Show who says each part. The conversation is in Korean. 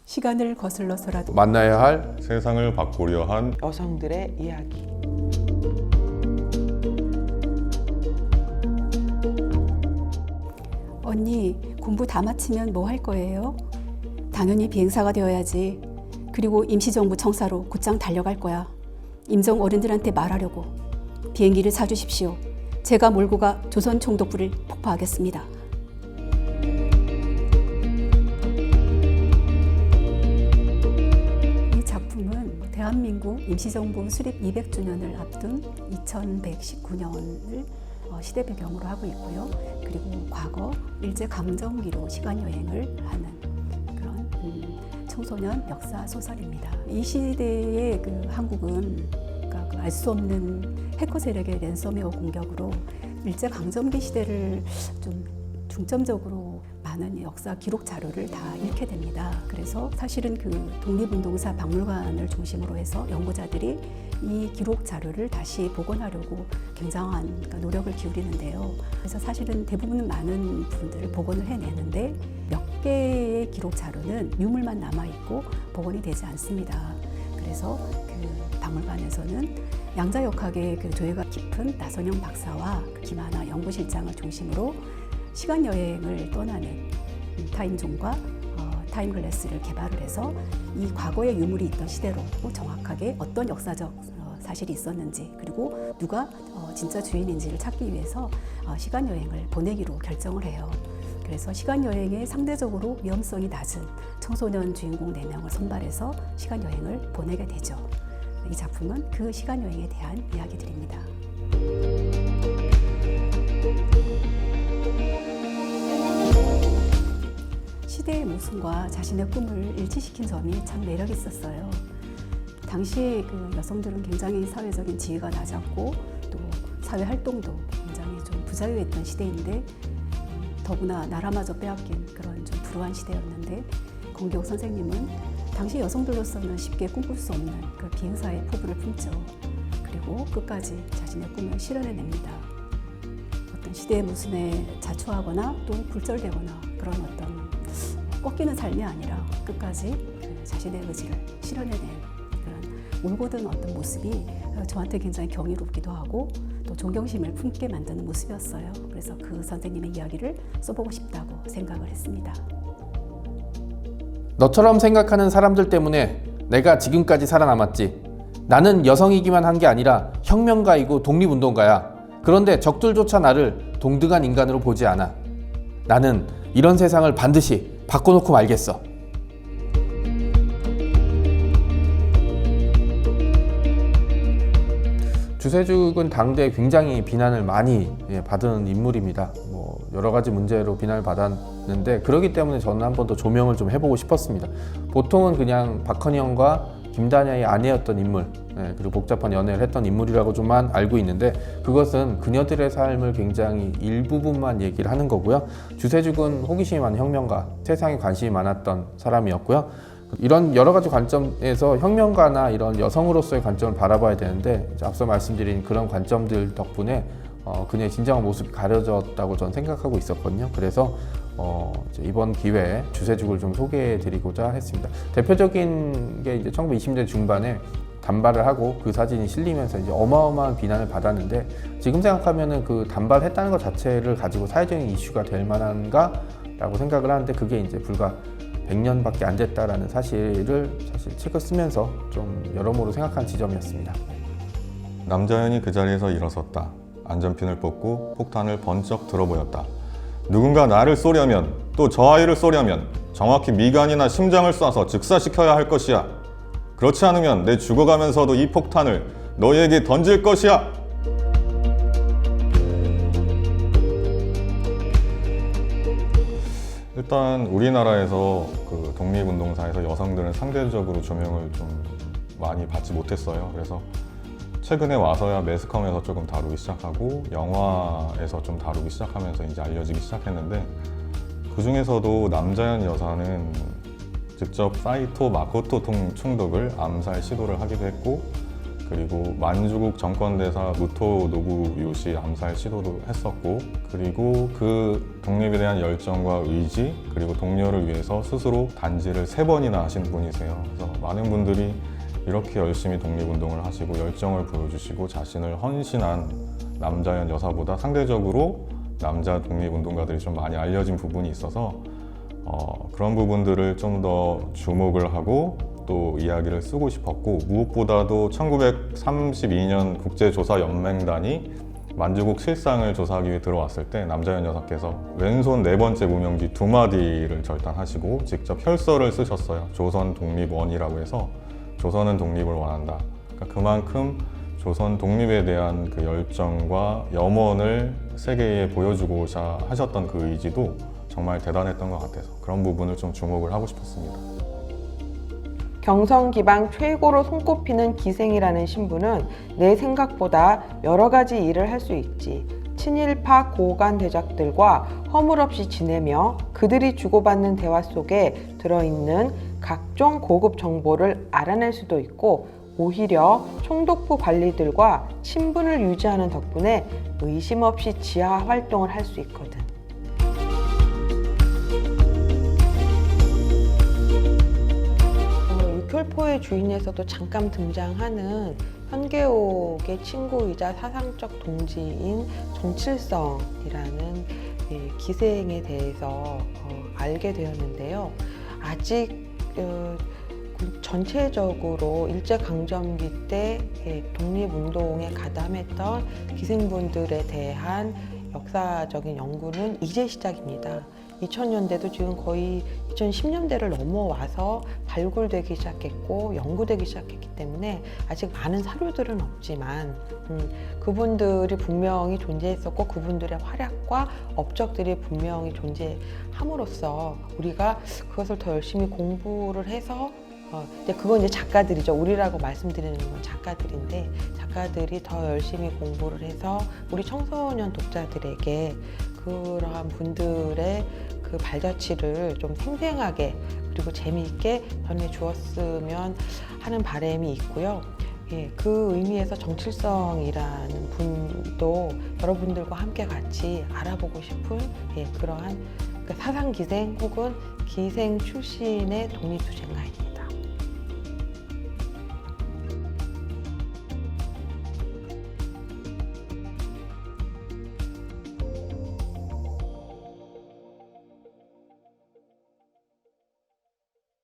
Speaker 1: 시간을 거슬러서라도
Speaker 2: 만나야 할
Speaker 3: 세상을 바꾸려 한
Speaker 4: 여성들의 이야기.
Speaker 1: 언니, 공부 다 마치면 뭐 할 거예요? 당연히 비행사가 되어야지. 그리고 임시정부 청사로 곧장 달려갈 거야. 임정 어른들한테 말하려고. 비행기를 사주십시오. 제가 몰고 가 조선 총독부를 폭파하겠습니다. 이 작품은 대한민국 임시정부 수립 200주년을 앞둔 2119년을 시대 배경으로 하고 있고요. 그리고 과거 일제강점기로 시간여행을 하는 그런 청소년 역사 소설입니다. 이 시대의 그 한국은 알 수 없는 해커 세력의 랜섬웨어 공격으로 일제강점기 시대를 좀 중점적으로 많은 역사 기록 자료를 다 잃게 됩니다. 그래서 사실은 그 독립운동사 박물관을 중심으로 해서 연구자들이 이 기록 자료를 다시 복원하려고 굉장한 노력을 기울이는데요. 그래서 사실은 대부분 많은 부분들을 복원을 해내는데 몇 개의 기록 자료는 유물만 남아있고 복원이 되지 않습니다. 그래서 그 박물관에서는 양자역학의 그 조예가 깊은 나선영 박사와 김하나 연구실장을 중심으로 시간 여행을 떠나는 타임존과 타임글래스를 개발을 해서 이 과거의 유물이 있던 시대로 정확하게 어떤 역사적 사실이 있었는지 그리고 누가 진짜 주인인지를 찾기 위해서 시간 여행을 보내기로 결정을 해요. 그래서 시간 여행에 상대적으로 위험성이 낮은 청소년 주인공 4명을 선발해서 시간 여행을 보내게 되죠. 이 작품은 그 시간 여행에 대한 이야기들입니다. 시대의 모순과 자신의 꿈을 일치시킨 점이 참 매력 있었어요. 당시 그 여성들은 굉장히 사회적인 지위가 낮았고 또 사회 활동도 굉장히 좀 부자유했던 시대인데 더구나 나라마저 빼앗긴 그런 좀 불우한 시대였는데 권기옥 선생님은 당시 여성들로서는 쉽게 꿈꿀 수 없는 그 비행사의 포부를 품죠. 그리고 끝까지 자신의 꿈을 실현해냅니다. 어떤 시대의 모순에 자초하거나 또 굴절되거나 그런 어떤 꺾이는 삶이 아니라 끝까지 그 자신의 의지를 실현해낸 그런 올곧은 어떤 모습이 저한테 굉장히 경이롭기도 하고 또 존경심을 품게 만드는 모습이었어요. 그래서 그 선생님의 이야기를 써보고 싶다고 생각을 했습니다.
Speaker 2: 너처럼 생각하는 사람들 때문에 내가 지금까지 살아남았지. 나는 여성이기만 한 게 아니라 혁명가이고 독립운동가야. 그런데 적들조차 나를 동등한 인간으로 보지 않아. 나는 이런 세상을 반드시 바꿔놓고 말겠어. 주세죽은 당대에 굉장히 비난을 많이 받은 인물입니다. 여러 가지 문제로 비난을 받았는데 그렇기 때문에 저는 한 번 더 조명을 좀 해보고 싶었습니다. 보통은 그냥 박헌영과 김다냐의 아내였던 인물, 그리고 복잡한 연애를 했던 인물이라고 좀만 알고 있는데 그것은 그녀들의 삶을 굉장히 일부분만 얘기를 하는 거고요. 주세죽은 호기심이 많은 혁명가, 세상에 관심이 많았던 사람이었고요. 이런 여러 가지 관점에서 혁명가나 이런 여성으로서의 관점을 바라봐야 되는데 앞서 말씀드린 그런 관점들 덕분에 그녀의 진정한 모습이 가려졌다고 저는 생각하고 있었거든요. 그래서 이번 기회에 주세죽을 좀 소개해드리고자 했습니다. 대표적인 게 이제 1920년대 중반에 단발을 하고 그 사진이 실리면서 이제 어마어마한 비난을 받았는데 지금 생각하면은 그 단발했다는 것 자체를 가지고 사회적인 이슈가 될 만한가라고 생각을 하는데 그게 이제 불과 100년밖에 안 됐다라는 사실을 사실 책을 쓰면서 좀 여러모로 생각한 지점이었습니다.
Speaker 3: 남자연이 그 자리에서 일어섰다. 안전핀을 뽑고 폭탄을 번쩍 들어보였다. 누군가 나를 쏘려면 또 저 아이를 쏘려면 정확히 미간이나 심장을 쏴서 즉사시켜야 할 것이야. 그렇지 않으면 내 죽어가면서도 이 폭탄을 너희에게 던질 것이야. 일단 우리나라에서 그 독립운동사에서 여성들은 상대적으로 조명을 좀 많이 받지 못했어요. 그래서 최근에 와서야 매스컴에서 조금 다루기 시작하고 영화에서 좀 다루기 시작하면서 이제 알려지기 시작했는데 그 중에서도 남자연 여사는 직접 사이토 마코토 총독을 암살 시도를 하기도 했고 그리고 만주국 정권대사 무토 노부요시 암살 시도도 했었고, 그리고 그 독립에 대한 열정과 의지, 그리고 동료를 위해서 스스로 단지를 3번이나 하신 분이세요. 그래서 많은 분들이 이렇게 열심히 독립운동을 하시고 열정을 보여주시고 자신을 헌신한 남자연 여사보다 상대적으로 남자 독립운동가들이 좀 많이 알려진 부분이 있어서 그런 부분들을 좀 더 주목을 하고 또 이야기를 쓰고 싶었고, 무엇보다도 1932년 국제조사연맹단이 만주국 실상을 조사하기 위해 들어왔을 때 남자연 여사께서 왼손 4번째 무명지 2마디를 절단하시고 직접 혈서를 쓰셨어요. 조선 독립원이라고 해서 조선은 독립을 원한다. 그러니까 그만큼 조선 독립에 대한 그 열정과 염원을 세계에 보여주고자 하셨던 그 의지도 정말 대단했던 것 같아서 그런 부분을 좀 주목을 하고 싶었습니다.
Speaker 4: 경성기방 최고로 손꼽히는 기생이라는 신부는 내 생각보다 여러 가지 일을 할 수 있지. 친일파 고관 대작들과 허물없이 지내며 그들이 주고받는 대화 속에 들어있는 각종 고급 정보를 알아낼 수도 있고, 오히려 총독부 관리들과 친분을 유지하는 덕분에 의심 없이 지하 활동을 할 수 있거든. 육혈포의 주인에서도 잠깐 등장하는 현계옥의 친구이자 사상적 동지인 정칠성이라는 기생에 대해서 알게 되었는데요. 아직 전체적으로 일제강점기 때 독립운동에 가담했던 기생분들에 대한 역사적인 연구는 이제 시작입니다. 2000년대도 지금 거의 2010년대를 넘어와서 발굴되기 시작했고 연구되기 시작했기 때문에 아직 많은 사료들은 없지만 그분들이 분명히 존재했었고 그분들의 활약과 업적들이 분명히 존재함으로써 우리가 그것을 더 열심히 공부를 해서 근데 그건 이제 작가들이죠. 우리라고 말씀드리는 건 작가들인데 작가들이 더 열심히 공부를 해서 우리 청소년 독자들에게 그러한 분들의 그 발자취를 좀 생생하게 그리고 재미있게 전해주었으면 하는 바람이 있고요. 그 의미에서 정칠성이라는 분도 여러분들과 함께 같이 알아보고 싶은 그러한 사상기생 혹은 기생 출신의 독립투쟁가입니다.